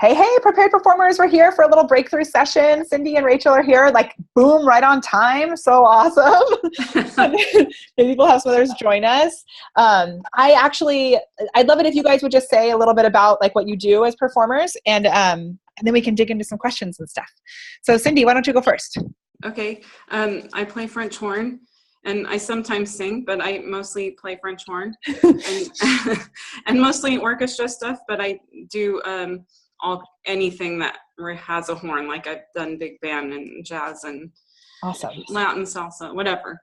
Hey, hey, prepared performers. We're here for a little breakthrough session. Cindy and Rachel are here, like, boom, right on time. So awesome. Maybe people have some others join us. I'd love it if you guys would just say a little bit about like what you do as performers, and then we can dig into some questions and stuff. So Cindy, why don't you go first? Okay. I play French horn. And I sometimes sing, but I mostly play French horn and mostly orchestra stuff, but I do anything that has a horn. Like I've done big band and jazz and awesome Latin salsa, whatever,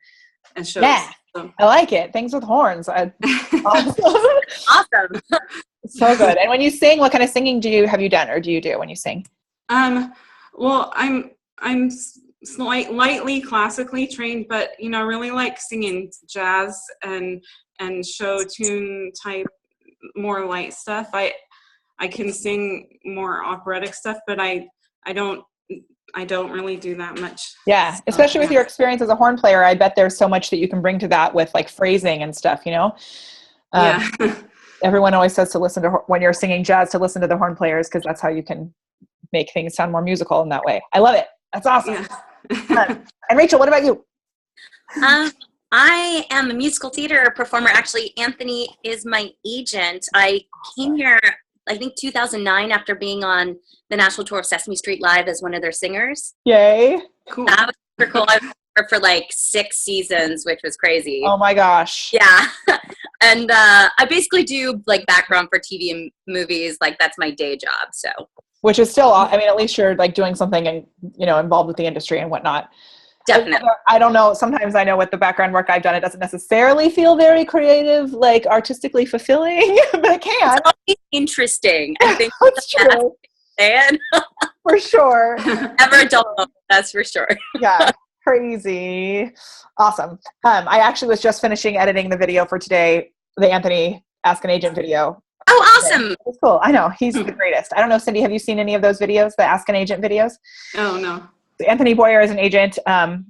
and shows. Yeah, so. I like it. Things with horns. Awesome. Awesome. So good. And when you sing, what kind of singing have you done, or do you do when you sing? Well, I'm lightly classically trained, but really like singing jazz and show tune type, more light stuff. I can sing more operatic stuff, but I don't really do that much. Yeah, especially with your experience as a horn player, I bet there's so much that you can bring to that with like phrasing and stuff, Yeah. Everyone always says to listen to, when you're singing jazz, to listen to the horn players, because that's how you can make things sound more musical in that way. I love it. That's awesome. Yeah. And Rachel, what about you? I am a musical theater performer. Actually, Anthony is my agent. I came here, I think 2009, after being on the national tour of Sesame Street Live as one of their singers. Yay. Cool. That was super cool. I was there for like 6 seasons, which was crazy. Oh my gosh. Yeah. And I basically do like background for TV and movies. Like that's my day job. So. Which is still, I mean, at least you're like doing something and, involved with the industry and whatnot. Definitely. I don't know. Sometimes I know with the background work I've done, it doesn't necessarily feel very creative, like artistically fulfilling, but it can. It's always interesting. I think that's true. And for sure. Never a dull moment, that's for sure. Yeah. Crazy. Awesome. I actually was just finishing editing the video for today, the Anthony Ask an Agent video. Oh, awesome. That's cool. I know. He's the greatest. I don't know, Cindy, have you seen any of those videos, the Ask an Agent videos? Oh, no. Anthony Boyer is an agent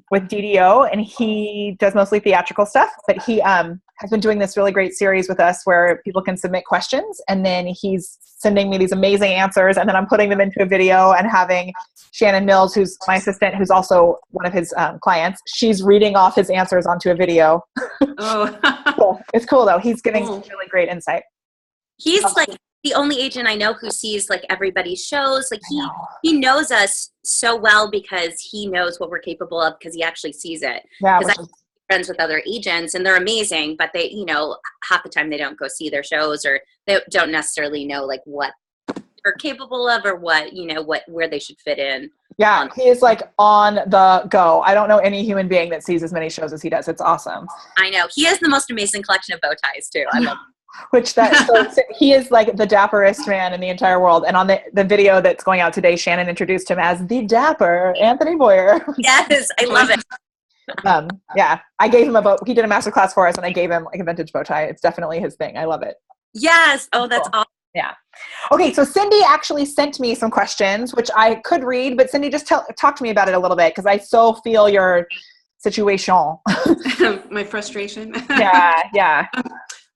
with DDO, and he does mostly theatrical stuff, but he has been doing this really great series with us where people can submit questions, and then he's sending me these amazing answers, and then I'm putting them into a video and having Shannon Mills, who's my assistant, who's also one of his clients, she's reading off his answers onto a video. Oh. Cool. It's cool, though. He's giving some really great insight. He's like the only agent I know who sees like everybody's shows. Like he knows us so well because he knows what we're capable of because he actually sees it. Yeah. Because I'm friends with other agents and they're amazing, but they, half the time they don't go see their shows or they don't necessarily know like what they're capable of or what, where they should fit in. Yeah. He is like on the go. I don't know any human being that sees as many shows as he does. It's awesome. I know. He has the most amazing collection of bow ties too. I love so he is like the dapperest man in the entire world. And on the video that's going out today, Shannon introduced him as the dapper Anthony Boyer. Yes, I love it. Yeah, I gave him he did a masterclass for us and I gave him like a vintage bow tie. It's definitely his thing. I love it. Yes. Oh, that's awesome. Yeah. Okay. So Cindy actually sent me some questions, which I could read, but Cindy, just talk to me about it a little bit. Cause I so feel your situation. My frustration. Yeah.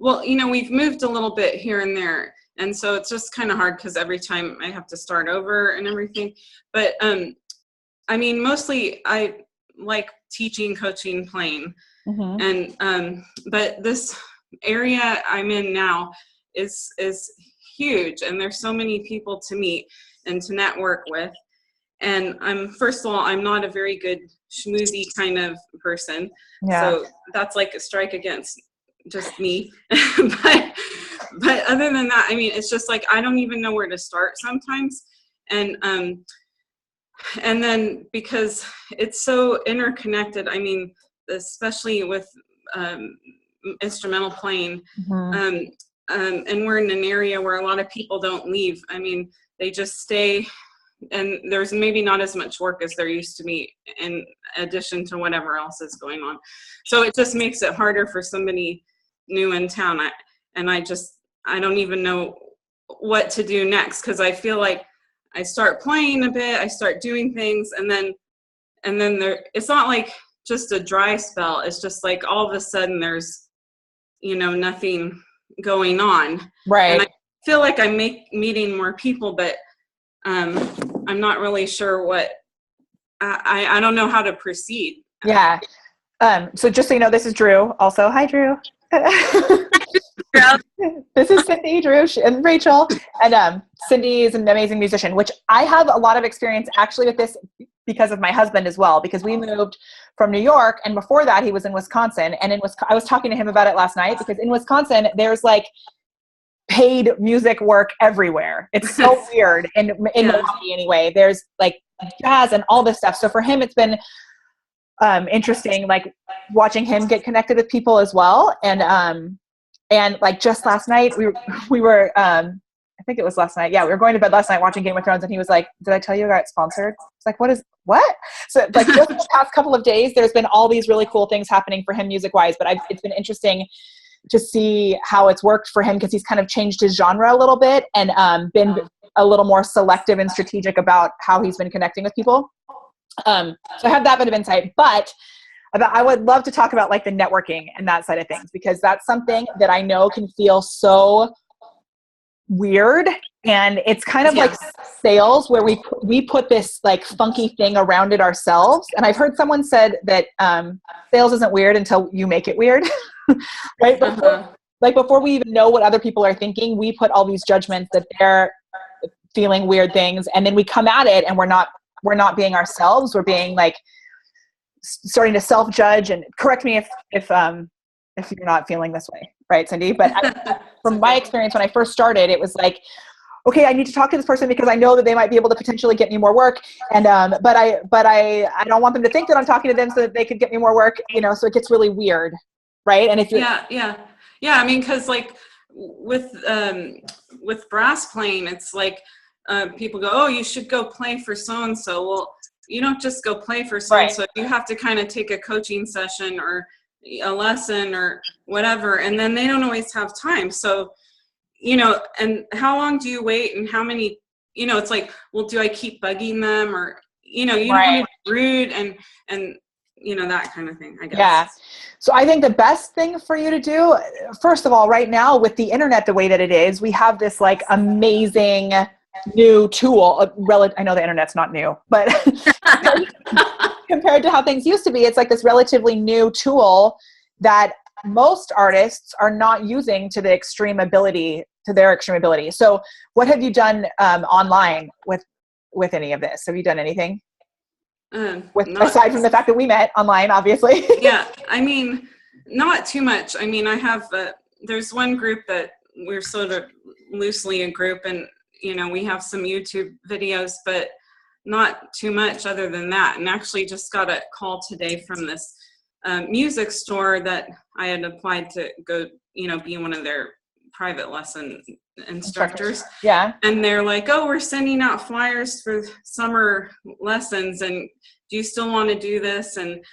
Well, we've moved a little bit here and there. And so it's just kind of hard because every time I have to start over and everything. But, mostly I like teaching, coaching, playing. Mm-hmm. And, but this area I'm in now is huge. And there's so many people to meet and to network with. And first of all, I'm not a very good schmoozy kind of person. Yeah. So that's like a strike against just me. but other than that, it's just like I don't even know where to start sometimes. And then because it's so interconnected, especially with instrumental playing, mm-hmm. And we're in an area where a lot of people don't leave. They just stay, and there's maybe not as much work as there used to be in addition to whatever else is going on. So it just makes it harder for somebody new in town. I don't even know what to do next because I feel like I start playing a bit, I start doing things, and then it's not like just a dry spell. It's just like all of a sudden there's nothing going on. Right. And I feel like I'm meeting more people, but I'm not really sure what, I don't know how to proceed. Yeah. So just so you know, this is Drew also. Hi, Drew. This is Cindy, Drew, and Rachel. And Cindy is an amazing musician, which I have a lot of experience actually with this because of my husband as well, because we moved from New York, and before that he was in Wisconsin. And I was talking to him about it last night, because in Wisconsin there's like paid music work everywhere. It's so weird in Milwaukee anyway. There's like jazz and all this stuff. So for him, it's been interesting, like watching him get connected with people as well. And like just last night we were I think it was last night. Yeah, we were going to bed last night watching Game of Thrones, and he was like, "Did I tell you I got sponsored?" It's like, what? So like just the past couple of days, there's been all these really cool things happening for him music wise. But it's been interesting to see how it's worked for him, because he's kind of changed his genre a little bit and been a little more selective and strategic about how he's been connecting with people. So I have that bit of insight, but I would love to talk about like the networking and that side of things, because that's something that I know can feel so weird. And it's kind of like sales, where we put this like funky thing around it ourselves. And I've heard someone said that sales isn't weird until you make it weird. Right? Before we even know what other people are thinking, we put all these judgments that they're feeling weird things, and then we come at it and we're not being ourselves. We're being like starting to self-judge. And correct me if you're not feeling this way, right, Cindy? But from my experience, when I first started, it was like, okay, I need to talk to this person because I know that they might be able to potentially get me more work. And, but I don't want them to think that I'm talking to them so that they could get me more work, so it gets really weird. Right. And if you're, yeah. I mean, cause like with brass playing, it's like, people go, oh, you should go play for so-and-so. Well, you don't just go play for so-and-so. Right. You have to kind of take a coaching session or a lesson or whatever. And then they don't always have time. So, and how long do you wait, and how many, it's like, well, do I keep bugging them, or, you don't want to be rude and, that kind of thing, I guess. Yeah. So I think the best thing for you to do, first of all, right now with the internet, the way that it is, we have this like amazing new tool. I know the internet's not new, but compared to how things used to be, it's like this relatively new tool that most artists are not using to their extreme ability. So what have you done online with any of this? Have you done anything? Aside from the fact that we met online, obviously. Yeah, I mean, not too much. I mean, I have, there's one group that we're sort of loosely a group, and, we have some YouTube videos, but not too much other than that. And actually just got a call today from this music store that I had applied to go, be one of their private lesson instructors. Yeah. And they're like, oh, we're sending out flyers for summer lessons, and do you still want to do this? And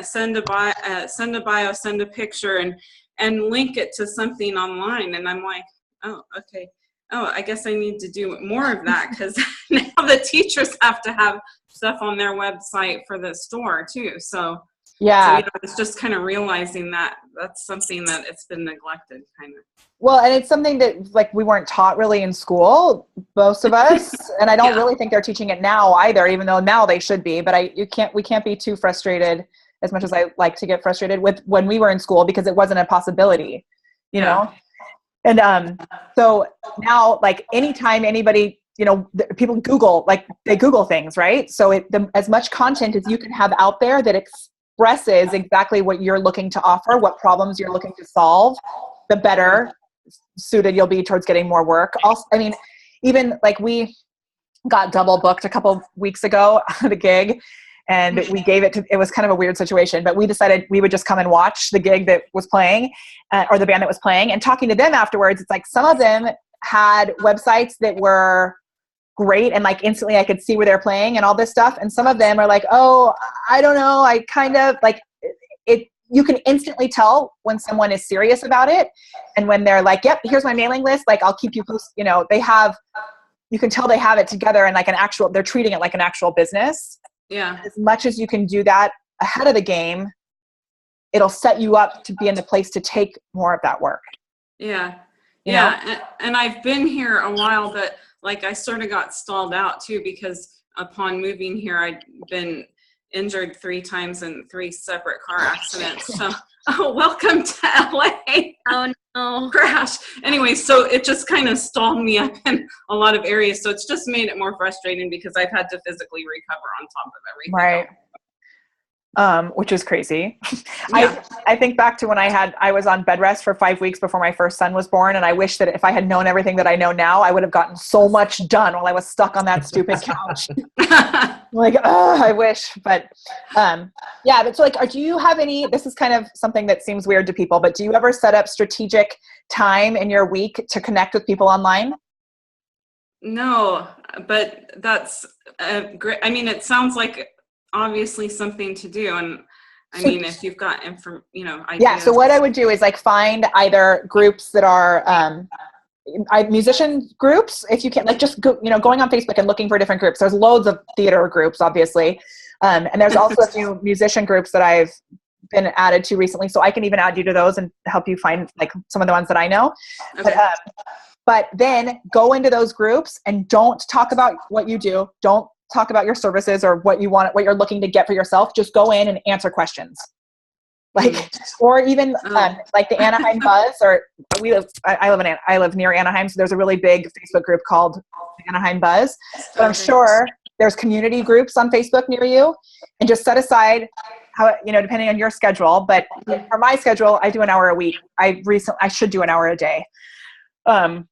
send a bio, send a picture, and link it to something online. And I'm like, oh, okay. Oh, I guess I need to do more of that, because now the teachers have to have stuff on their website for the store too. So yeah, it's just kind of realizing that that's something that it's been neglected, kind of. Well, and it's something that like we weren't taught really in school, most of us, and I don't really think they're teaching it now either, even though now they should be. But we can't be too frustrated, as much as I like to get frustrated with when we were in school, because it wasn't a possibility, you know. And so now, like anytime anybody, people Google, like they Google things, right? So as much content as you can have out there that expresses exactly what you're looking to offer, what problems you're looking to solve, the better suited you'll be towards getting more work. Also, I mean, even like we got double booked a couple weeks ago at a gig, and we gave it was kind of a weird situation, but we decided we would just come and watch the gig that was playing, or the band that was playing, and talking to them afterwards. It's like some of them had websites that were great, and like instantly I could see where they're playing and all this stuff. And some of them are like, oh, I don't know. I kind of like it. You can instantly tell when someone is serious about it. And when they're like, yep, here's my mailing list. Like, I'll keep you posted. You can tell they have it together, and like they're treating it like an actual business. Yeah. As much as you can do that ahead of the game, it'll set you up to be in the place to take more of that work. Yeah. Yeah. And I've been here a while, but like I sort of got stalled out too, because upon moving here, I'd been injured 3 times in 3 separate car accidents. So, welcome to LA. Oh no. Crash. Anyway, so it just kind of stalled me up in a lot of areas. So it's just made it more frustrating because I've had to physically recover on top of everything. Right. Which is crazy. Yeah. I think back to when I was on bed rest for 5 weeks before my first son was born. And I wish that if I had known everything that I know now, I would have gotten so much done while I was stuck on that stupid couch. Like, I wish, but, yeah, but so like, do you have this is kind of something that seems weird to people, but do you ever set up strategic time in your week to connect with people online? No, but that's great. I mean, it sounds like obviously something to do. And I mean, if you've got ideas. Yeah. So what I would do is like find either groups that are, musician groups, if you can, like just go, going on Facebook and looking for different groups. There's loads of theater groups, obviously. And there's also a few musician groups that I've been added to recently. So I can even add you to those and help you find like some of the ones that I know. Okay. But then go into those groups and don't talk about what you do. Don't talk about your services or what you want, what you're looking to get for yourself. Just go in and answer questions. Like, or even like the Anaheim Buzz, or I live near Anaheim. So there's a really big Facebook group called Anaheim Buzz. But I'm sure there's community groups on Facebook near you, and just set aside how, depending on your schedule. But for my schedule, I do an hour a week. I should do an hour a day. All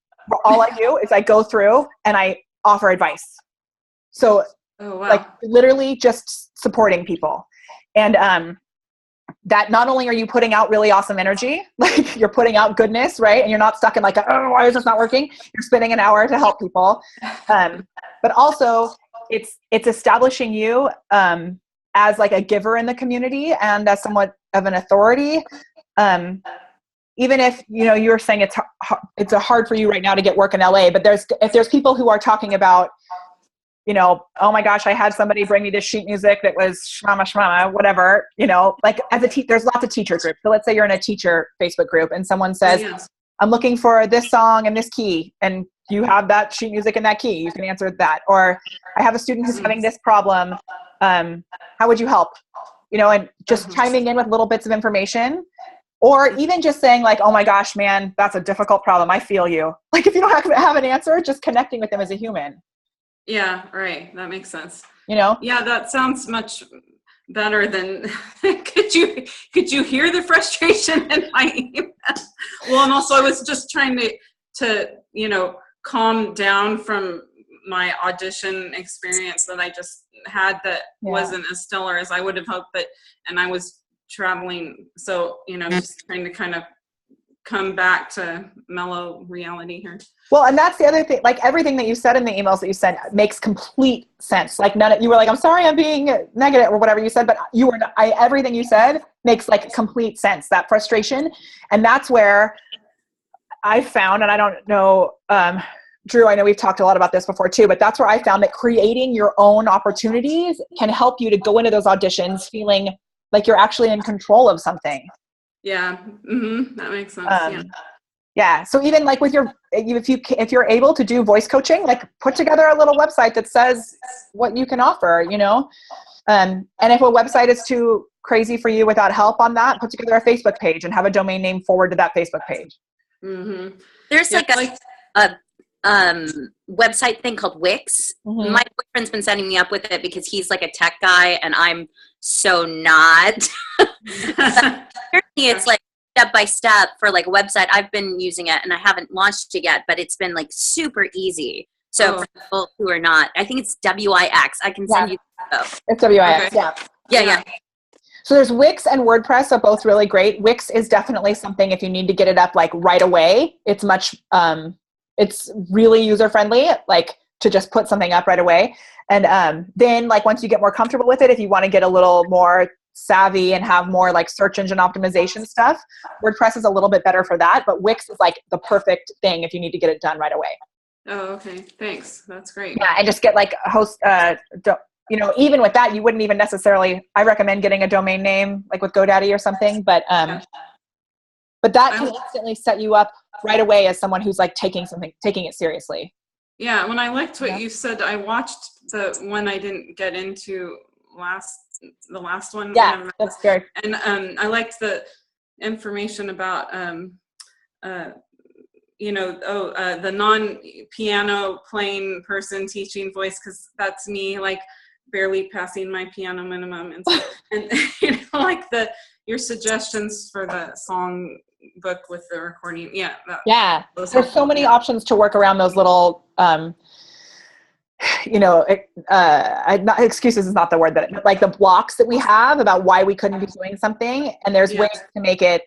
I do is I go through and I offer advice. So like literally just supporting people. And, that not only are you putting out really awesome energy, like you're putting out goodness, right? And you're not stuck in like, oh, why is this not working? You're spending an hour to help people. But also it's establishing you as like a giver in the community and as somewhat of an authority. Even if, you were saying it's hard for you right now to get work in LA, but if there's people who are talking about, oh my gosh, I had somebody bring me this sheet music that was shmama, whatever, like as a there's lots of teacher groups. So let's say you're in a teacher Facebook group and someone says, I'm looking for this song and this key, and you have that sheet music in that key. You can answer that. Or I have a student who's having this problem. How would you help? And just chiming in with little bits of information, or even just saying like, oh my gosh, man, that's a difficult problem. I feel you. Like if you don't have an answer, just connecting with them as a human. Yeah, right. That makes sense. Yeah, that sounds much better than could you hear the frustration in my email? Well, and also I was just trying to calm down from my audition experience that I just had that wasn't as stellar as I would have hoped, and I was traveling, so just trying to kind of come back to mellow reality here. Well, and that's the other thing, like everything that you said in the emails that you sent makes complete sense. Like you were like, I'm sorry, I'm being negative or whatever you said, but everything you said makes like complete sense, that frustration. And that's where I found, and I don't know, Drew, I know we've talked a lot about this before too, but that's where I found that creating your own opportunities can help you to go into those auditions feeling like you're actually in control of something. Yeah. Mm-hmm. That makes sense. Yeah. So even like with if you're able to do voice coaching, like put together a little website that says what you can offer, and if a website is too crazy for you without help on that, put together a Facebook page and have a domain name forward to that Facebook page. Mm-hmm. There's a website thing called Wix. Mm-hmm. My boyfriend's been setting me up with it because he's like a tech guy and I'm so not. It's like step by step for like a website. I've been using it and I haven't launched it yet, but it's been like super easy. So for people who are not, I think it's WIX. I can send you. It's WIX. Okay. Yeah. So there's Wix and WordPress are both really great. Wix is definitely something if you need to get it up like right away. It's much, it's really user friendly, like to just put something up right away. And then like once you get more comfortable with it, if you want to get a little more savvy and have more like search engine optimization stuff, WordPress is a little bit better for that, but Wix is like the perfect thing if you need to get it done right away. Oh, okay. Thanks. That's great. Yeah. And just get like a host, even with that, you wouldn't even necessarily, I recommend getting a domain name like with GoDaddy or something, but that can instantly set you up right away as someone who's like taking it seriously. Yeah, when I liked what you said, I watched the one I didn't get into the last one. Yeah, that's good. And I liked the information about the non-piano playing person teaching voice, because that's me, like barely passing my piano minimum, and so, and like your suggestions for the song book with the recording. Yeah, there's so many options to work around those little not excuses is not the word, that like the blocks that we have about why we couldn't be doing something, and there's ways to make it,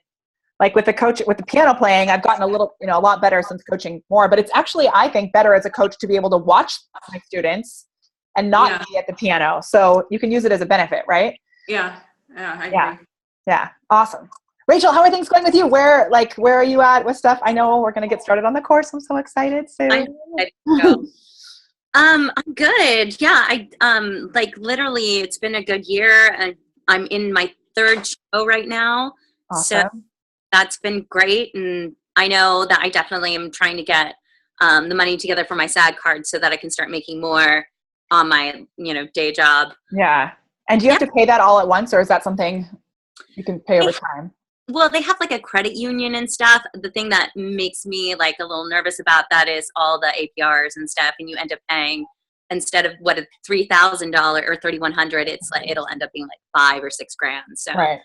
like with the piano playing, I've gotten a lot better since coaching more, but it's actually, I think, better as a coach to be able to watch my students and not be at the piano, so you can use it as a benefit, right? I agree. Yeah, awesome. Rachel, how are things going with you? Where are you at with stuff? I know we're going to get started on the course. I'm so excited. I'm good. Yeah. Literally it's been a good year, and I'm in my 3rd show right now. Awesome. So that's been great. And I know that I definitely am trying to get the money together for my SAG card so that I can start making more on my, day job. Yeah. And do you have to pay that all at once, or is that something you can pay over time? Well, they have like a credit union and stuff. The thing that makes me like a little nervous about that is all the APRs and stuff, and you end up paying, instead of what, $3,000 or $3,100, it's like it'll end up being like $5 or $6 grand. So right.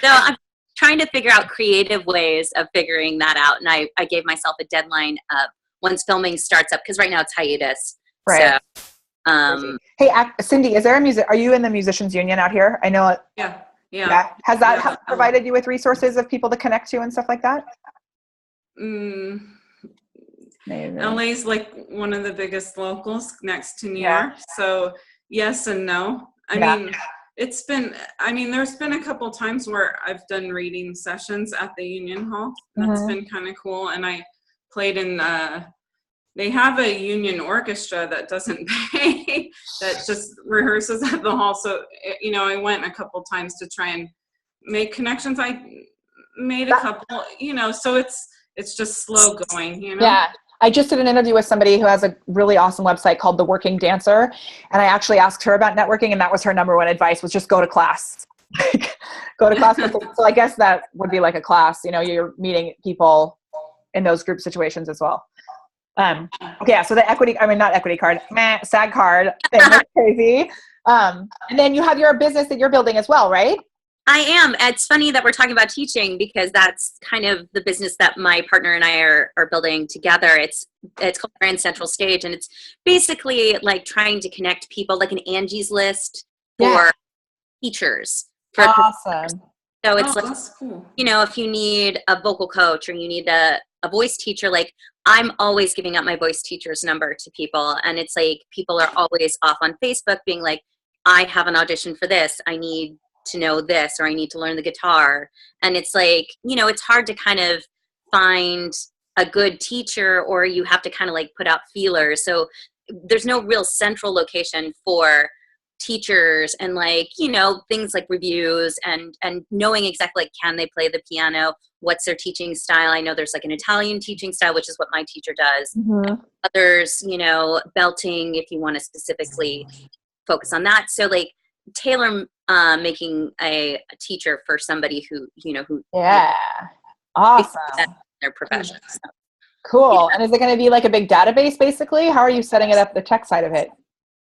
So I'm trying to figure out creative ways of figuring that out, and I gave myself a deadline of once filming starts up, because right now it's hiatus. Right. So, hey, Cindy, is there are you in the musicians union out here? I know. Yeah. Has that provided you with resources of people to connect to and stuff like that? LA's like one of the biggest locals next to New York. So yes and no. I mean, there's been a couple times where I've done reading sessions at the Union Hall. That's been kind of cool. And I played in, they have a union orchestra that doesn't pay, that just rehearses at the hall. So, I went a couple times to try and make connections. I made a couple, so it's just slow going, Yeah. I just did an interview with somebody who has a really awesome website called The Working Dancer. And I actually asked her about networking, and that was her number one advice, was just go to class. Go to class. So I guess that would be like a class, you're meeting people in those group situations as well. So the SAG card thing is crazy. And then you have your business that you're building as well, right? I am. It's funny that we're talking about teaching, because that's kind of the business that my partner and I are building together. It's called Grand Central Stage, and it's basically like trying to connect people, like an Angie's List for teachers. Awesome. So it's that's cool. If you need a vocal coach or you need a voice teacher, like I'm always giving out my voice teacher's number to people. And it's like, people are always off on Facebook being like, I have an audition for this. I need to know this, or I need to learn the guitar. And it's like, it's hard to kind of find a good teacher, or you have to kind of like put out feelers. So there's no real central location for teachers, and like, things like reviews and knowing exactly like, can they play the piano? What's their teaching style? I know there's like an Italian teaching style, which is what my teacher does. Others, belting, if you want to specifically focus on that. So like tailor making a teacher for somebody who awesome, their profession. So. Cool. And is it going to be like a big database basically? How are you setting it up, the tech side of it?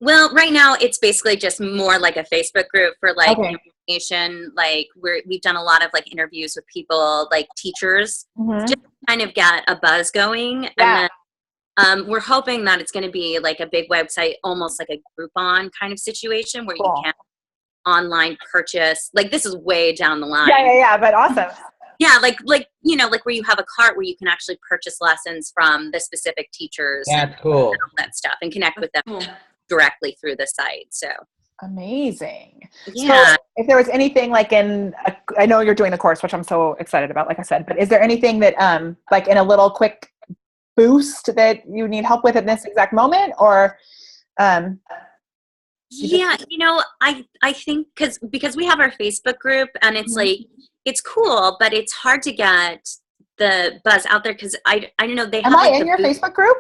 Well, right now it's basically just more like a Facebook group for like information. Like we've done a lot of like interviews with people, like teachers, just to kind of get a buzz going. And then we're hoping that it's going to be like a big website, almost like a Groupon kind of situation where you can online purchase. Like this is way down the line. Yeah, but awesome. Yeah, like where you have a cart where you can actually purchase lessons from the specific teachers. That's cool. And all that stuff, and connect with them directly through the site. So amazing. Yeah. So if there was anything like I know you're doing the course, which I'm so excited about, like I said, but is there anything that like in a little quick boost that you need help with at this exact moment, or I think because we have our Facebook group, and it's like, it's cool, but it's hard to get the buzz out there, because I don't know, they am I in your Facebook group?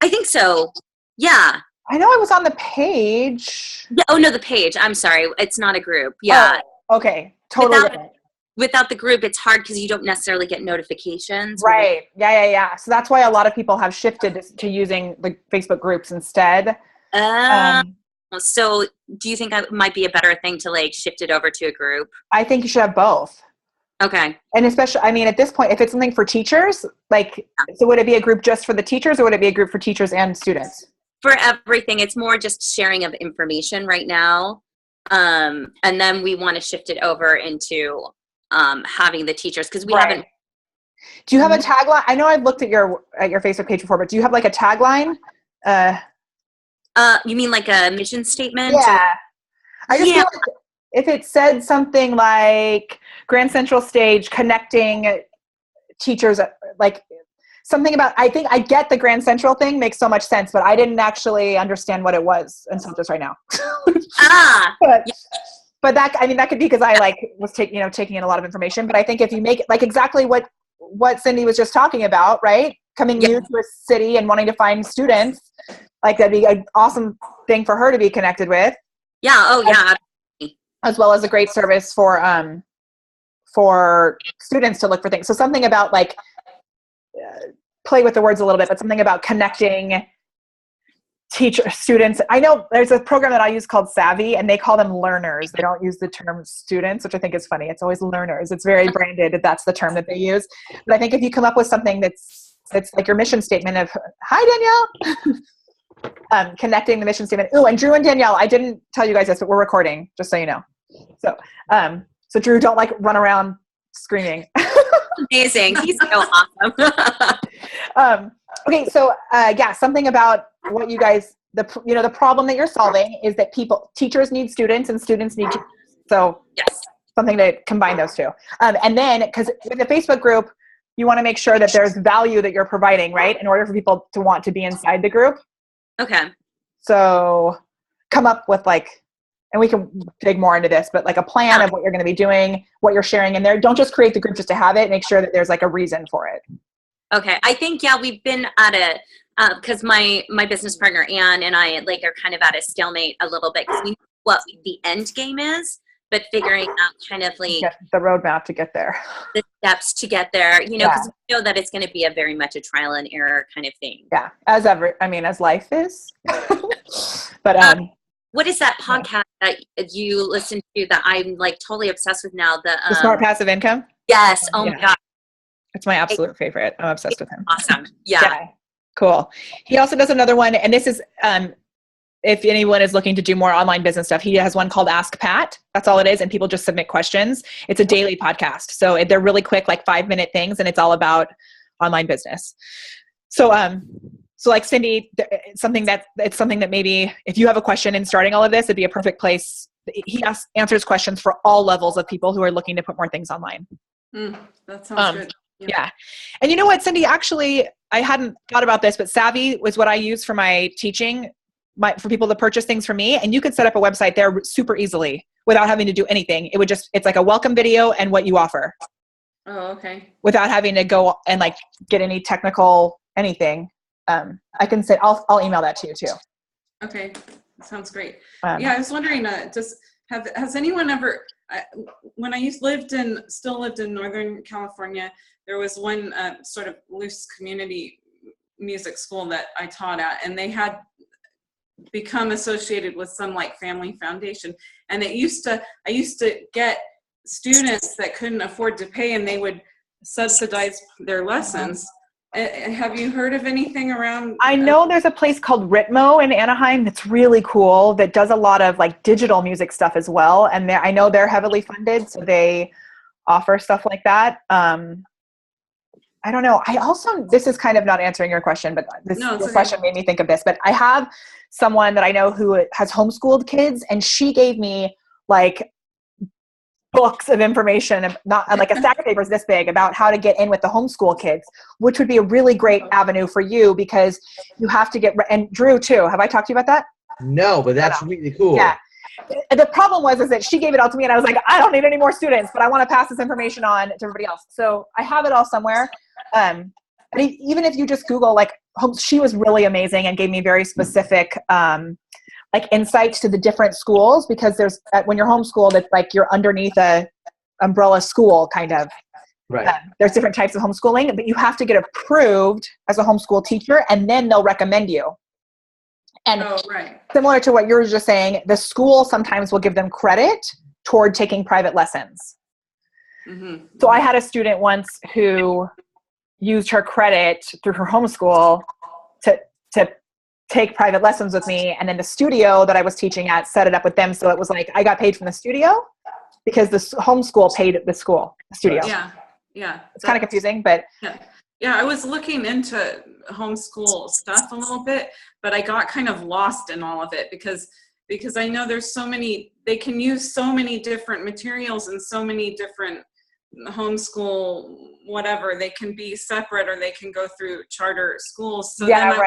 I think so. Yeah. I know I was on the page. Yeah. Oh no, the page. I'm sorry. It's not a group. Yeah. Oh, okay. Totally different. Without the group, it's hard because you don't necessarily get notifications. Right. Yeah. So that's why a lot of people have shifted to using the Facebook groups instead. So do you think it might be a better thing to like shift it over to a group? I think you should have both. Okay. And especially, I mean, at this point, if it's something for teachers, like, so would it be a group just for the teachers or would it be a group for teachers and students? For everything. It's more just sharing of information right now. And then we want to shift it over into having the teachers because we haven't. Do you have a tagline? I know I've looked at your Facebook page before, but do you have like a tagline? You mean like a mission statement? Yeah. I just feel like if it said something like Grand Central Stage connecting teachers, like something about, I think I get the Grand Central thing makes so much sense, but I didn't actually understand what it was until just right now. But that, I mean, that could be because I like was taking in a lot of information, but I think if you make it like exactly what Cindy was just talking about, right? Coming new to a city and wanting to find students, like that'd be an awesome thing for her to be connected with. Yeah. Oh yeah. As well as a great service for students to look for things. So something about like, play with the words a little bit, but something about connecting students. I know there's a program that I use called Savvy and they call them learners. They don't use the term students, which I think is funny. It's always learners. It's very branded. That's the term that they use. But I think if you come up with something that's like your mission statement of, hi, Danielle, connecting the mission statement. Ooh, and Drew and Danielle, I didn't tell you guys this, but we're recording, just so you know. So Drew, don't like run around screaming. Amazing. He's so awesome. Okay. So, something about what you guys, the problem that you're solving is that teachers need students and students need teachers. So yes, something to combine those two. And then, because with the Facebook group, you want to make sure that there's value that you're providing, right? In order for people to want to be inside the group. Okay. So come up with and we can dig more into this, but like a plan of what you're going to be doing, what you're sharing in there. Don't just create the group just to have it. Make sure that there's like a reason for it. Okay. I think, we've been at it because my business partner, Ann, and I are kind of at a stalemate a little bit because we know what the end game is, but figuring out kind of like the roadmap to get there, the steps to get there, because we know that it's going to be a very much a trial and error kind of thing. Yeah. As life is, but, what is that podcast that you listen to that I'm like totally obsessed with now? The Smart Passive Income? Yes. Oh my God. It's my absolute favorite. I'm obsessed with him. Awesome. Yeah. Cool. He also does another one, and this is, if anyone is looking to do more online business stuff, he has one called Ask Pat. That's all it is. And people just submit questions. It's a daily podcast. So they're really quick, like 5-minute things. And it's all about online business. So like Cindy, it's something that maybe if you have a question in starting all of this, it'd be a perfect place. He answers questions for all levels of people who are looking to put more things online. That sounds good. Yeah. And you know what, Cindy, actually, I hadn't thought about this, but Savvy was what I use for my teaching, for people to purchase things from me. And you could set up a website there super easily without having to do anything. It's like a welcome video and what you offer. Oh, okay. Without having to go and like get any technical anything. I can say, I'll email that to you too. Okay. Sounds great. I was wondering, has anyone ever, when I still lived in Northern California, there was one sort of loose community music school that I taught at, and they had become associated with some like family foundation. And I used to get students that couldn't afford to pay, and they would subsidize their lessons. Have you heard of anything around? I know there's a place called Ritmo in Anaheim that's really cool that does a lot of like digital music stuff as well. And I know they're heavily funded, so they offer stuff like that. I don't know. This is kind of not answering your question, but this question made me think of this. But I have someone that I know who has homeschooled kids, and she gave me like books of information, not like a stack of papers this big, about how to get in with the homeschool kids, which would be a really great avenue for you because you have to and Drew too. Have I talked to you about that? No, but that's really cool. Yeah. The problem was that she gave it all to me and I was like, I don't need any more students, but I want to pass this information on to everybody else. So I have it all somewhere. But even if you just Google like she was really amazing and gave me very specific, like insights to the different schools, because when you're homeschooled, it's like you're underneath a umbrella school kind of. Right. There's different types of homeschooling, but you have to get approved as a homeschool teacher, and then they'll recommend you. And similar to what you were just saying, the school sometimes will give them credit toward taking private lessons. Mm-hmm. So I had a student once who used her credit through her homeschool to take private lessons with me. And then the studio that I was teaching at set it up with them. So it was like, I got paid from the studio because the homeschool paid the studio. Yeah. It's kind of confusing, but. Yeah, I was looking into homeschool stuff a little bit, but I got kind of lost in all of it because I know there's so many, they can use so many different materials and so many different homeschool, whatever. They can be separate or they can go through charter schools. So then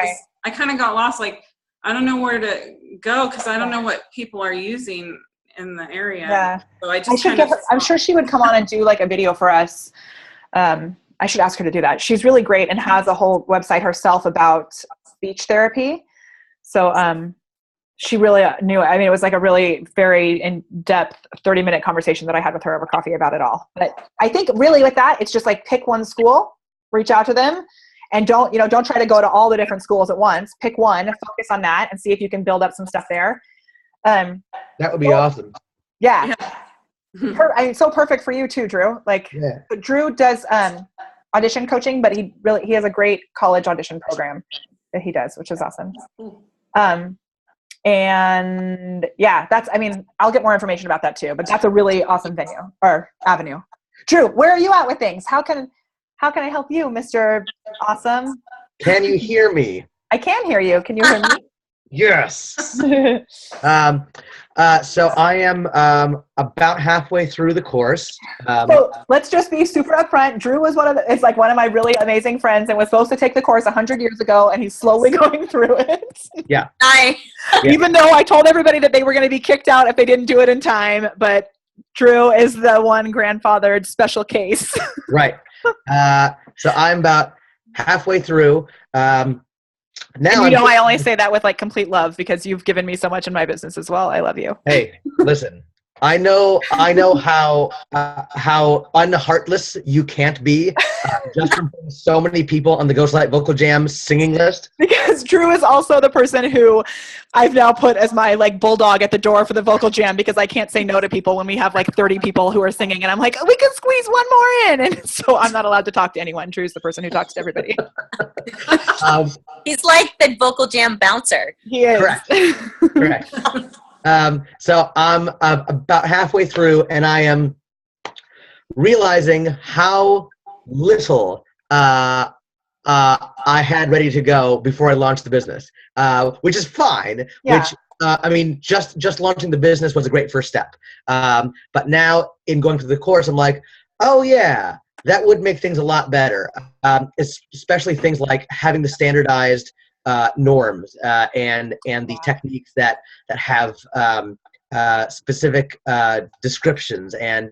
I kind of got lost. Like, I don't know where to go because I don't know what people are using in the area. Yeah. So I just I'm sure she would come on and do like a video for us. I should ask her to do that. She's really great and has a whole website herself about speech therapy. So she really knew. I mean, it was like a really very in-depth 30-minute conversation that I had with her over coffee about it all. But I think really with that, it's just like pick one school, reach out to them, and don't try to go to all the different schools at once. Pick one, focus on that, and see if you can build up some stuff there. That would be awesome. Yeah. I mean, so perfect for you too, Drew. Like, Drew does audition coaching, but he has a great college audition program that he does, which is awesome. And yeah, I'll get more information about that too, but that's a really awesome venue or avenue. Drew, where are you at with things? How can I help you, Mr. Awesome? Can you hear me? I can hear you. Can you hear me? Yes. So I am about halfway through the course. So let's just be super upfront. Drew was one of my really amazing friends and was supposed to take the course 100 years ago, and he's slowly going through it. Yeah. Even though I told everybody that they were going to be kicked out if they didn't do it in time, but Drew is the one grandfathered special case. Right. So I'm about halfway through. Now I only say that with like complete love because you've given me so much in my business as well. I love you. Hey, listen, I know how unheartless you can't be just from putting so many people on the Ghostlight Vocal Jam singing list. Because Drew is also the person who I've now put as my like bulldog at the door for the Vocal Jam because I can't say no to people when we have like 30 people who are singing and I'm like, we can squeeze one more in. And so I'm not allowed to talk to anyone. Drew's the person who talks to everybody. He's like the Vocal Jam bouncer. He is. Correct. So I'm about halfway through and I am realizing how little I had ready to go before I launched the business, which is fine. Yeah. Which, just launching the business was a great first step. But now in going through the course, I'm like, oh yeah, that would make things a lot better. Especially things like having the standardized norms and the techniques that have specific descriptions and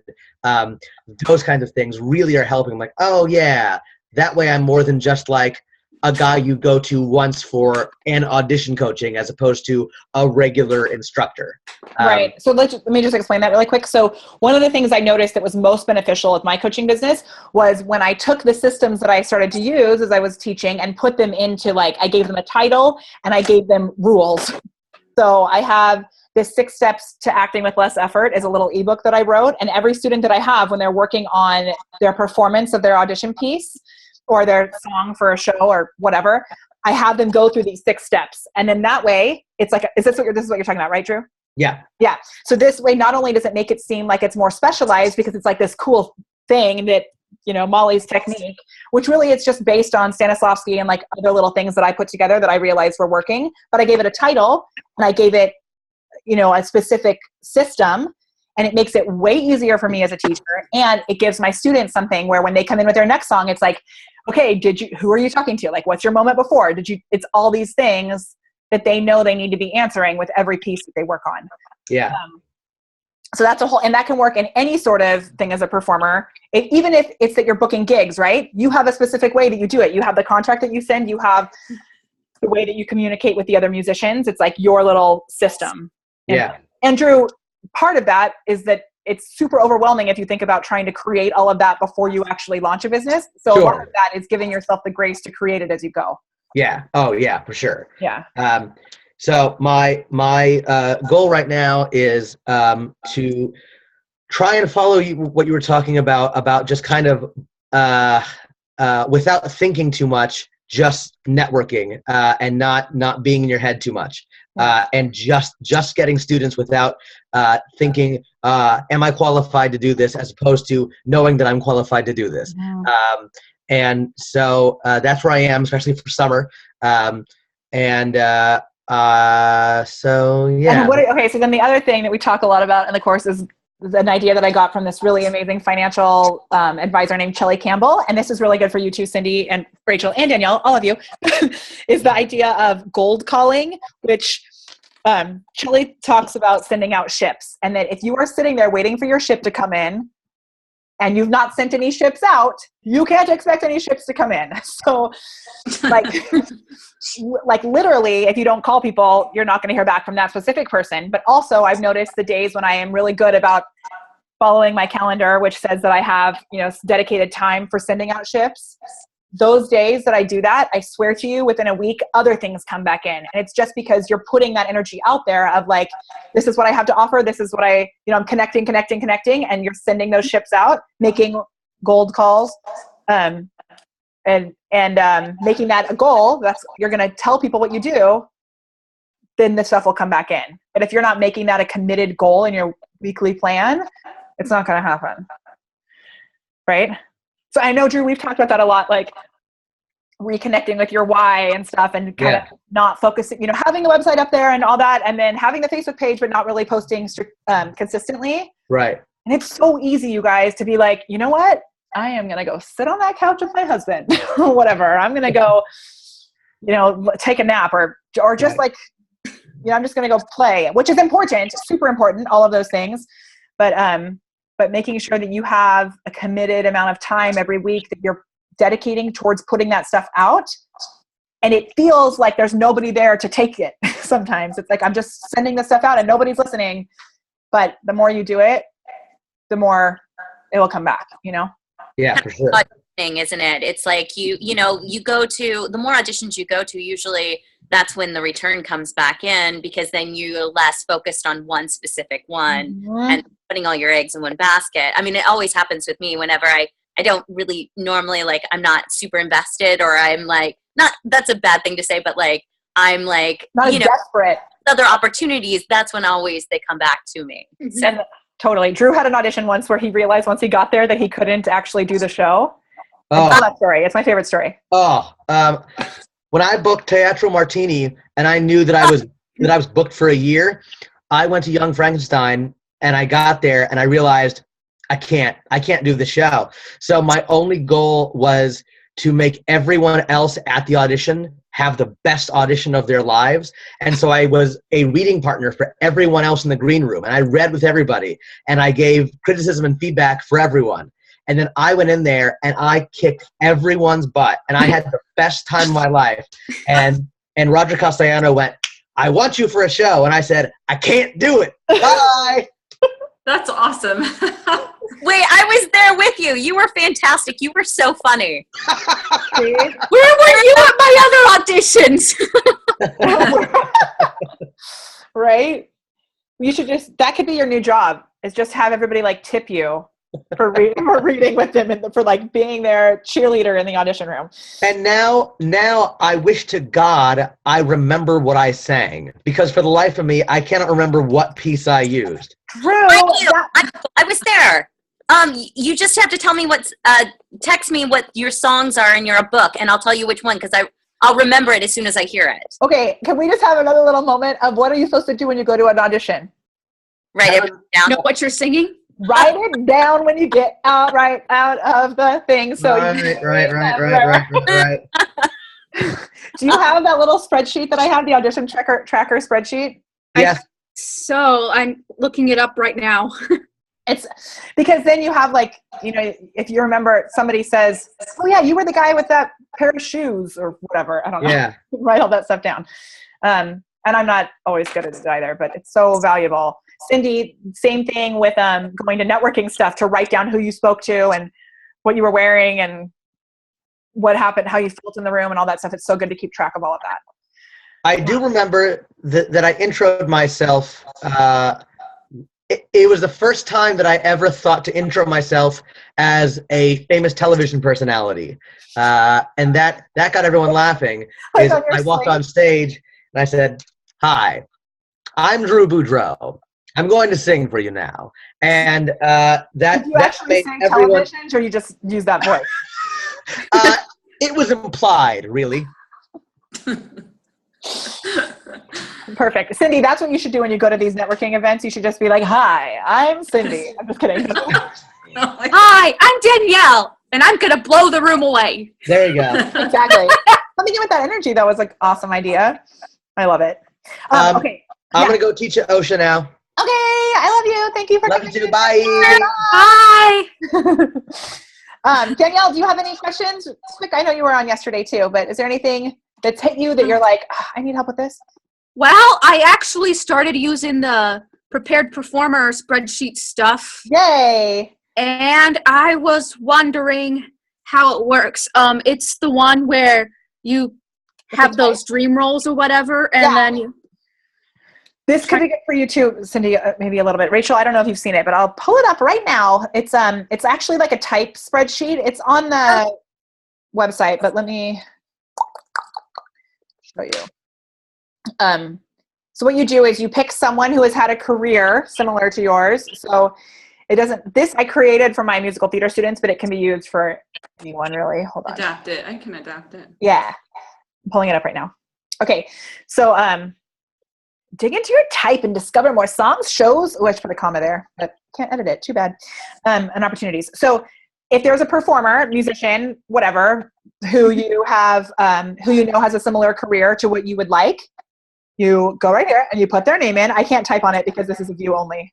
those kinds of things really are helping. I'm like, oh yeah, that way I'm more than just like a guy you go to once for an audition coaching as opposed to a regular instructor. Right. So let me just explain that really quick. So one of the things I noticed that was most beneficial with my coaching business was when I took the systems that I started to use as I was teaching and put them into I gave them a title and I gave them rules. So I have this 6 steps to acting with less effort is a little ebook that I wrote. And every student that I have, when they're working on their performance of their audition piece or their song for a show or whatever, I have them go through these 6 steps. And then that way it's like, this is what you're talking about, right, Drew? Yeah. Yeah. So this way, not only does it make it seem like it's more specialized because it's like this cool thing that, Molly's technique, which really it's just based on Stanislavski and like other little things that I put together that I realized were working, but I gave it a title and I gave it, a specific system, and it makes it way easier for me as a teacher. And it gives my students something where when they come in with their next song, it's like, okay, who are you talking to? Like, what's your moment before? It's all these things that they know they need to be answering with every piece that they work on. Yeah. So that's and that can work in any sort of thing as a performer. Even if it's that you're booking gigs, right? You have a specific way that you do it. You have the contract that you send, you have the way that you communicate with the other musicians. It's like your little system. Yeah. And Drew, part of that is that it's super overwhelming if you think about trying to create all of that before you actually launch a business. So Sure. a lot of that is giving yourself the grace to create it as you go. Yeah. Oh yeah, for sure. Yeah. So my goal right now is to try and follow what you were talking about just kind of without thinking too much, just networking and not being in your head too much, and just getting students without thinking, am I qualified to do this, as opposed to knowing that I'm qualified to do this. And so that's where I am, especially for summer. So yeah. And okay, so then the other thing that we talk a lot about in the course is an idea that I got from this really amazing financial advisor named Chelly Campbell. And this is really good for you too, Cindy and Rachel and Danielle, all of you, is the idea of gold calling, which Chelly talks about sending out ships. And that if you are sitting there waiting for your ship to come in and you've not sent any ships out, you can't expect any ships to come in. So like literally, if you don't call people, you're not going to hear back from that specific person. But also I've noticed the days when I am really good about following my calendar, which says that I have, dedicated time for sending out ships. Those days that I do that, I swear to you, within a week, other things come back in. And it's just because you're putting that energy out there of like, this is what I have to offer. This is what I'm connecting, and you're sending those ships out, making gold calls, and making that a goal. You're going to tell people what you do, then the stuff will come back in. But if you're not making that a committed goal in your weekly plan, it's not going to happen. Right? So I know, Drew, we've talked about that a lot, like reconnecting with your why and stuff, and kind of not focusing, having a website up there and all that, and then having the Facebook page, but not really posting consistently. Right. And it's so easy, you guys, to be like, you know what? I am going to go sit on that couch with my husband or whatever. I'm going to go, take a nap or just like, I'm just going to go play, which is important, super important, all of those things. But making sure that you have a committed amount of time every week that you're dedicating towards putting that stuff out. And it feels like there's nobody there to take it. Sometimes it's like, I'm just sending this stuff out and nobody's listening. But the more you do it, the more it will come back, Yeah, for sure. Thing, isn't it? It's like you go to, the more auditions you go to, usually that's when the return comes back in, because then you're less focused on one specific one and putting all your eggs in one basket. I mean, it always happens with me whenever I don't really normally, like, I'm not super invested, or I'm like, not, that's a bad thing to say, but like, I'm like, not desperate. Other opportunities, that's when always they come back to me. So. And totally. Drew had an audition once where he realized once he got there that he couldn't actually do the show. Oh. Tell that story. It's my favorite story. When I booked Teatro Martini and I knew that I was booked for a year, I went to Young Frankenstein and I got there and I realized I can't do the show. So my only goal was to make everyone else at the audition have the best audition of their lives. And so I was a reading partner for everyone else in the green room, and I read with everybody and I gave criticism and feedback for everyone. And then I went in there and I kicked everyone's butt and I had the best time of my life. And Roger Castellano went, I want you for a show. And I said, I can't do it. Bye. That's awesome. Wait, I was there with you. You were fantastic. You were so funny. Where were you at my other auditions? Right? You should that could be your new job, is just have everybody like tip you for reading with them and for like being their cheerleader in the audition room. And now I wish to God I remember what I sang, because for the life of me, I cannot remember what piece I used. True. I was there. You just have to tell me text me what your songs are in your book, and I'll tell you which one, because I'll remember it as soon as I hear it. Okay, can we just have another little moment of what are you supposed to do when you go to an audition? Write it down. Know what you're singing? Write it down when you get out of the thing. So right. Do you have that little spreadsheet that I have, the audition tracker spreadsheet? Yes. So I'm looking it up right now. It's because then you have like, you know, if you remember somebody says, oh yeah, you were the guy with that pair of shoes or whatever. I don't know. Yeah. Write all that stuff down. And I'm not always good at it either, but it's so valuable. Cindy, same thing with going to networking stuff to write down who you spoke to and what you were wearing and what happened, how you felt in the room and all that stuff. It's so good to keep track of all of that. I do remember that I introed myself. It was the first time that I ever thought to intro myself as a famous television personality. And that got everyone laughing. I walked on stage and I said, "Hi, I'm Drew Boudreau. I'm going to sing for you now." And Did you actually say television, or you just use that voice? It was implied, really. Perfect. Cindy, that's what you should do when you go to these networking events. You should just be like, "Hi, I'm Cindy." I'm just kidding. Hi, I'm Danielle, and I'm going to blow the room away. There you go. Exactly. Something with that energy, that was like awesome idea. I love it. Okay. I'm going to go teach at OSHA now. Okay. I love you. Thank you for Love coming. you too. Bye. Bye. Danielle, do you have any questions? Quick, I know you were on yesterday too, but is there anything that's hit you that you're like, I need help with this? Well, I actually started using the prepared performer spreadsheet stuff. Yay. And I was wondering how it works. It's the one where you have those dream rolls or whatever, and then you... This could be good for you too, Cindy, maybe a little bit. Rachel, I don't know if you've seen it, but I'll pull it up right now. It's actually like a type spreadsheet. It's on the website, but let me show you. So what you do is you pick someone who has had a career similar to yours. So this I created for my musical theater students, but it can be used for anyone really. Hold on. Adapt it. I can adapt it. Yeah. I'm pulling it up right now. Okay. So, dig into your type and discover more songs, shows. Oh, I should put a comma there, but can't edit it. Too bad. And opportunities. So if there's a performer, musician, whatever, who you have, who you know has a similar career to what you would like, you go right here and you put their name in. I can't type on it because this is a view only.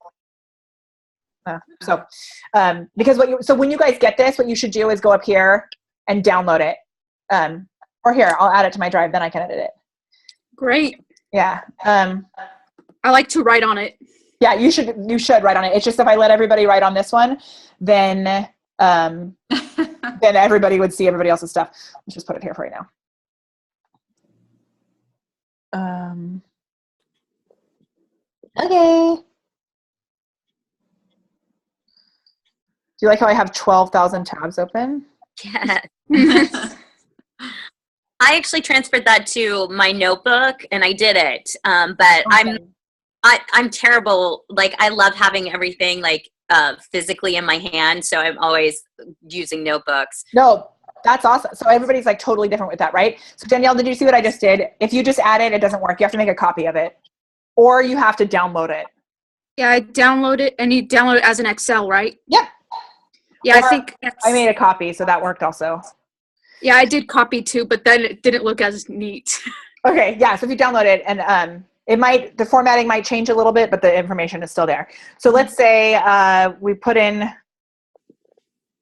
So when you guys get this, what you should do is go up here and download it. Or here, I'll add it to my drive, then I can edit it. Great. Yeah. I like to write on it. Yeah, you should write on it. It's just if I let everybody write on this one, then then everybody would see everybody else's stuff. Let's just put it here for right now. Okay. Do you like how I have 12,000 tabs open? Yeah. I actually transferred that to my notebook and I did it. But awesome. I'm terrible. Like I love having everything like physically in my hand. So I'm always using notebooks. No, that's awesome. So everybody's like totally different with that, right? So Danielle, did you see what I just did? If you just add it, it doesn't work. You have to make a copy of it or you have to download it. Yeah, I download it and you download it as an Excel, right? Yep. Yeah, or I think I made a copy, so that worked also. Yeah, I did copy too, but then it didn't look as neat. Okay, yeah, so if you download it and the formatting might change a little bit, but the information is still there. So let's say we put in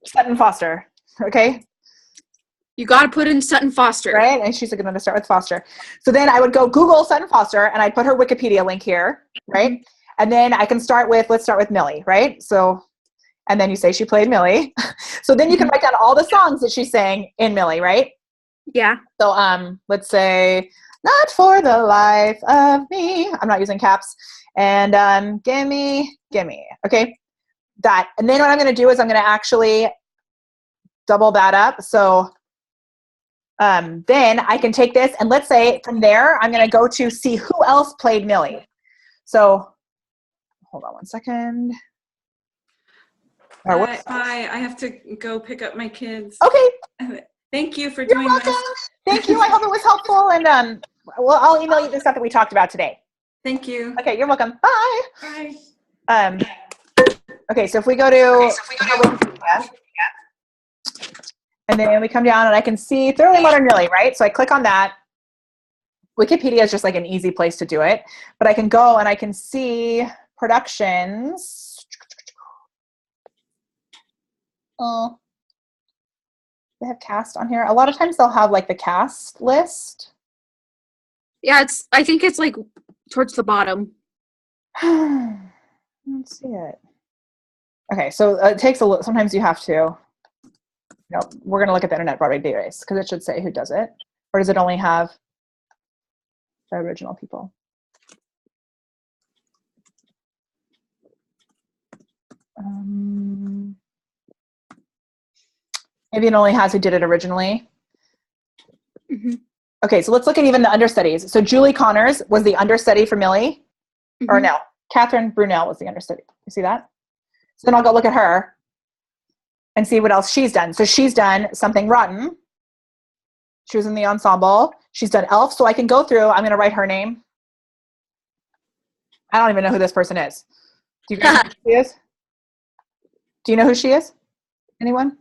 Sutton Foster, okay? You got to put in Sutton Foster. Right, and she's going to start with Foster. So then I would go Google Sutton Foster and I'd put her Wikipedia link here, right? And then I can let's start with Millie, right? So, and then you say she played Millie. So then you can write down all the songs that she sang in Millie, right? Yeah. So let's say, not for the life of me. I'm not using caps. And gimme. Okay. That. And then what I'm going to do is I'm going to actually double that up. So then I can take this and let's say from there, I'm going to go to see who else played Millie. So hold on one second. Bye. I have to go pick up my kids. Okay. Thank you for doing this. Thank you. I hope it was helpful. And well, I'll email you the stuff that we talked about today. Thank you. Okay, you're welcome. Bye. Bye. Okay, so if we go to Wikipedia, and then we come down and I can see Thoroughly Modern Millie, right? So I click on that. Wikipedia is just like an easy place to do it. But I can go and I can see productions. Oh, they have cast on here. A lot of times they'll have like the cast list. Yeah, I think it's like towards the bottom. Let's see it. Okay, so it takes a look. Sometimes you have to. No, we're going to look at the Internet Broadway database because it should say who does it. Or does it only have the original people? Maybe it only has who did it originally. Mm-hmm. Okay, so let's look at even the understudies. So Julie Connors was the understudy for Millie. Mm-hmm. Or no, Catherine Brunel was the understudy. You see that? So then I'll go look at her and see what else she's done. So she's done Something Rotten. She was in the ensemble. She's done Elf. So I can go through. I'm going to write her name. I don't even know who this person is. Do you guys know who she is? Do you know who she is? Anyone?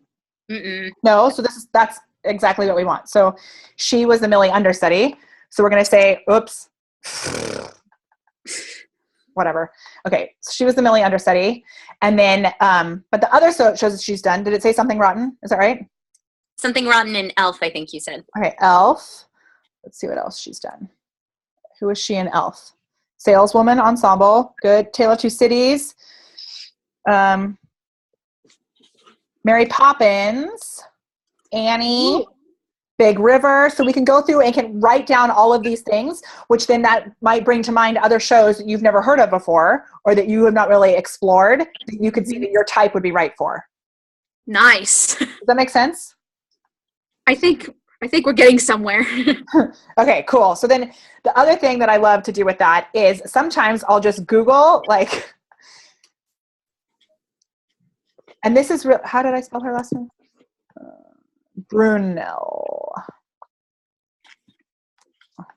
Mm-mm. No. So that's exactly what we want. So she was the Millie understudy. So we're going to say, oops. Whatever. Okay. So she was the Millie understudy. And then, but the other shows that she's done, did it say Something Rotten? Is that right? Something Rotten in Elf, I think you said. Okay. Elf. Let's see what else she's done. Who is she in Elf? Saleswoman Ensemble. Good. Tale of Two Cities. Mary Poppins. Annie. Ooh. Big River. So we can go through and can write down all of these things, which then that might bring to mind other shows that you've never heard of before or that you have not really explored that you could see that your type would be right for. Nice. Does that make sense? I think we're getting somewhere. Okay, cool. So then the other thing that I love to do with that is sometimes I'll just Google like, and this is real. How did I spell her last name? Brunel.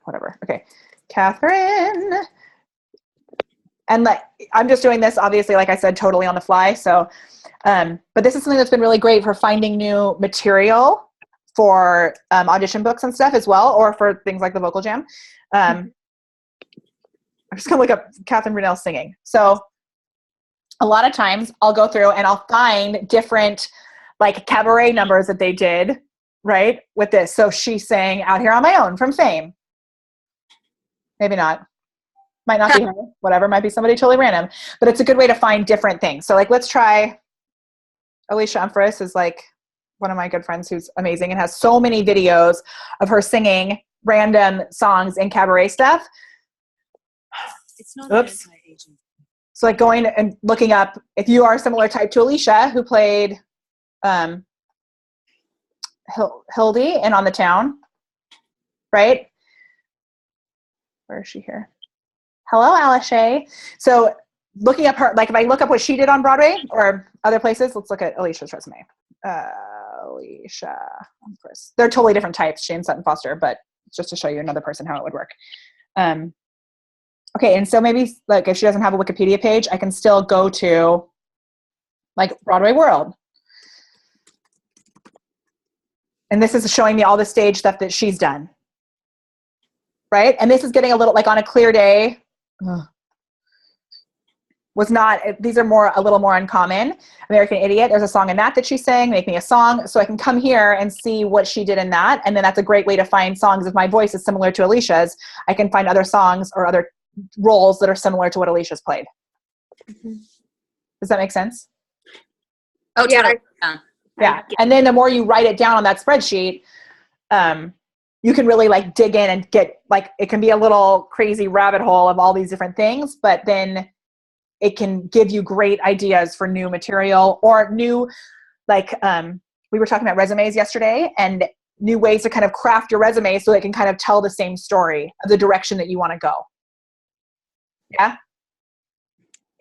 Whatever. Okay. Catherine. And like, I'm just doing this, obviously, like I said, totally on the fly. So, but this is something that's been really great for finding new material for audition books and stuff as well, or for things like the Vocal Jam. I'm just going to look up Catherine Brunel singing. So a lot of times I'll go through and I'll find different like cabaret numbers that they did, right, with this. So she sang Out Here on My Own from Fame. Maybe not. Might not be her. Whatever. Might be somebody totally random. But it's a good way to find different things. So like, let's try Alicia Umphris is like one of my good friends who's amazing and has so many videos of her singing random songs and cabaret stuff. It's not Oops. So like going and looking up if you are similar type to Alicia, who played Hildy in On the Town, right? Where is she here? Hello, Alicia. So looking up her, like if I look up what she did on Broadway or other places, let's look at Alicia's resume. Alicia. They're totally different types, she and Sutton Foster, but just to show you another person how it would work. Okay, and so maybe like if she doesn't have a Wikipedia page, I can still go to like Broadway World. And this is showing me all the stage stuff that she's done. Right? And this is getting a little, like on a clear day, was not, these are a little more uncommon. American Idiot, there's a song in that she sang, Make Me a Song. So I can come here and see what she did in that. And then that's a great way to find songs. If my voice is similar to Alicia's, I can find other songs or other roles that are similar to what Alicia's played. Mm-hmm. Does that make sense? Oh, yeah. totally. Yeah. And then the more you write it down on that spreadsheet, you can really like dig in and get like, it can be a little crazy rabbit hole of all these different things, but then it can give you great ideas for new material or new, like, we were talking about resumes yesterday and new ways to kind of craft your resume so it can kind of tell the same story of the direction that you want to go. Yeah.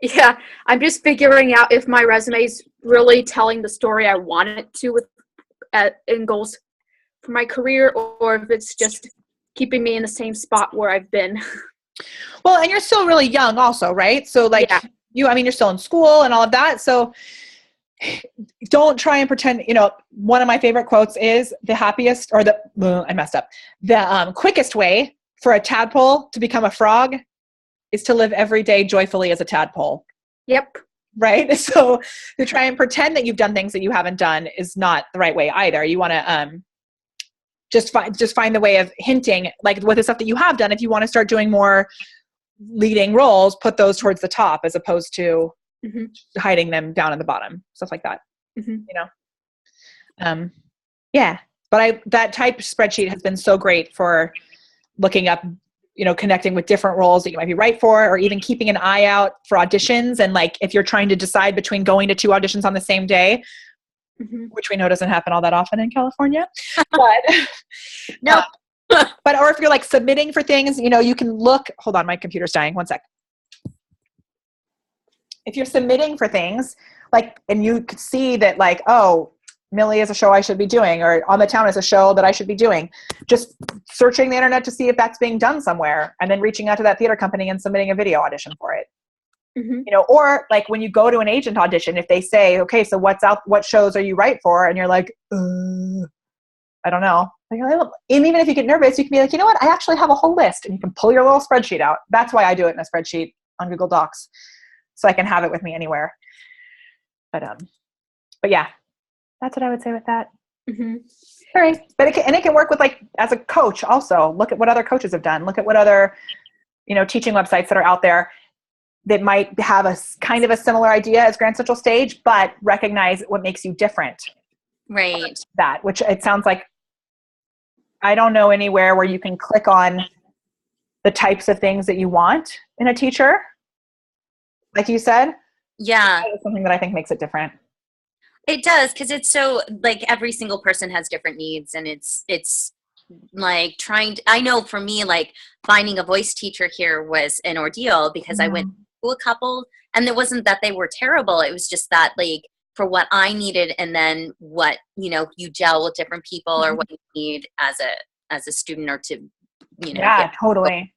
Yeah, I'm just figuring out if my resume is really telling the story I want it to with in goals for my career, or if it's just keeping me in the same spot where I've been. Well, and you're still really young also, right? So like you're still in school and all of that. So don't try and pretend, one of my favorite quotes is the happiest or I messed up. The quickest way for a tadpole to become a frog is to live every day joyfully as a tadpole. Yep. right? So to try and pretend that you've done things that you haven't done is not the right way either. You want to just find the way of hinting, like with the stuff that you have done. If you want to start doing more leading roles, put those towards the top as opposed to hiding them down at the bottom, stuff like that. You know, yeah. But that type spreadsheet has been so great for looking up, you know, connecting with different roles that you might be right for, or even keeping an eye out for auditions. And like, if you're trying to decide between going to 2 auditions on the same day, which we know doesn't happen all that often in California, but No. But, or if you're like submitting for things, you know, you can look, hold on, my computer's dying. One sec. If you're submitting for things, like, and you could see that like, oh, Millie is a show I should be doing, or On the Town is a show that I should be doing, just searching the internet to see if that's being done somewhere, and then reaching out to that theater company and submitting a video audition for it. You know, or like when you go to an agent audition, if they say, okay, so what shows are you right for? And you're like, I don't know. And even if you get nervous, you can be like, you know what? I actually have a whole list, and you can pull your little spreadsheet out. That's why I do it in a spreadsheet on Google Docs, so I can have it with me anywhere. But yeah, that's what I would say with that. All right. But it can work with, like, as a coach also. Look at what other coaches have done. Look at what other, you know, teaching websites that are out there that might have a kind of a similar idea as Grand Central Stage, but recognize what makes you different. Right. That, which it sounds like, I don't know anywhere where you can click on the types of things that you want in a teacher. Like you said. Yeah. That is something that I think makes it different. It does, because it's so, like, every single person has different needs, and it's like I know for me, like, finding a voice teacher here was an ordeal, because I went to a couple, and it wasn't that they were terrible. It was just that, like, for what I needed, and then what, you know, you gel with different people, or what you need as a student, or to, you know. Yeah, totally.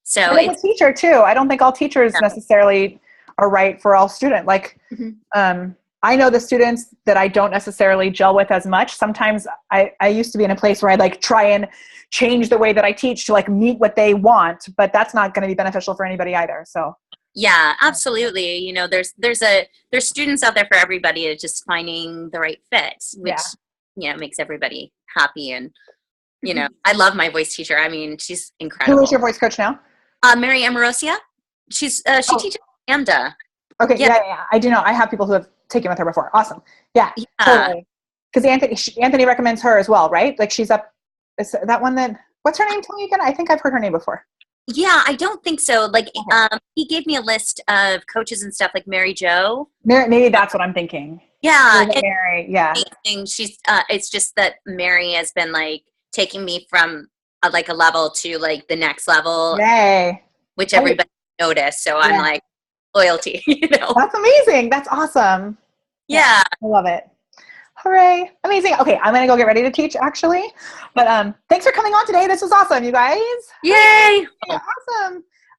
So and as a teacher too, I don't think all teachers necessarily are right for all students. Like, I know the students that I don't necessarily gel with as much. Sometimes I used to be in a place where I like try and change the way that I teach to like meet what they want, but that's not going to be beneficial for anybody either. So yeah, absolutely. You know, there's students out there for everybody. It's just finding the right fit, which, you know, makes everybody happy. And, you know, I love my voice teacher. I mean, she's incredible. Who is your voice coach now? Mary Amorosia. She teaches AMDA. Okay. Yeah. I do know. I have people who have taken with her before. Awesome. Yeah. Totally. Because Anthony recommends her as well, right? Like, she's up. Is that one that? What's her name? Tell me again. I think I've heard her name before. Yeah, I don't think so. Like, he gave me a list of coaches and stuff, like Mary Jo. Maybe that's what I'm thinking. Yeah, Mary. Yeah. She's. It's just that Mary has been like taking me from like a level to like the next level. Yay. Which everybody noticed. So I'm like, loyalty. You know. That's amazing. That's awesome. Yeah. I love it. Hooray. Amazing. Okay, I'm going to go get ready to teach, actually. But thanks for coming on today. This was awesome, you guys. Yay. Yeah,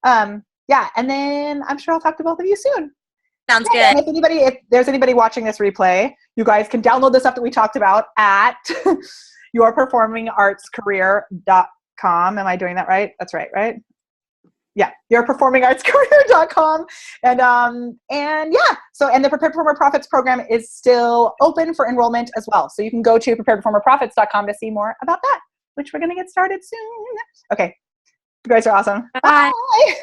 awesome. Yeah, and then I'm sure I'll talk to both of you soon. Sounds good. And if there's anybody watching this replay, you guys can download the stuff that we talked about at yourperformingartscareer.com. Am I doing that right? That's right? Yeah, yourperformingartscareer.com. And yeah, so, and the Prepared Performer Profits program is still open for enrollment as well. So you can go to preparedperformerprofits.com to see more about that, which we're going to get started soon. Okay, you guys are awesome. Bye. Bye.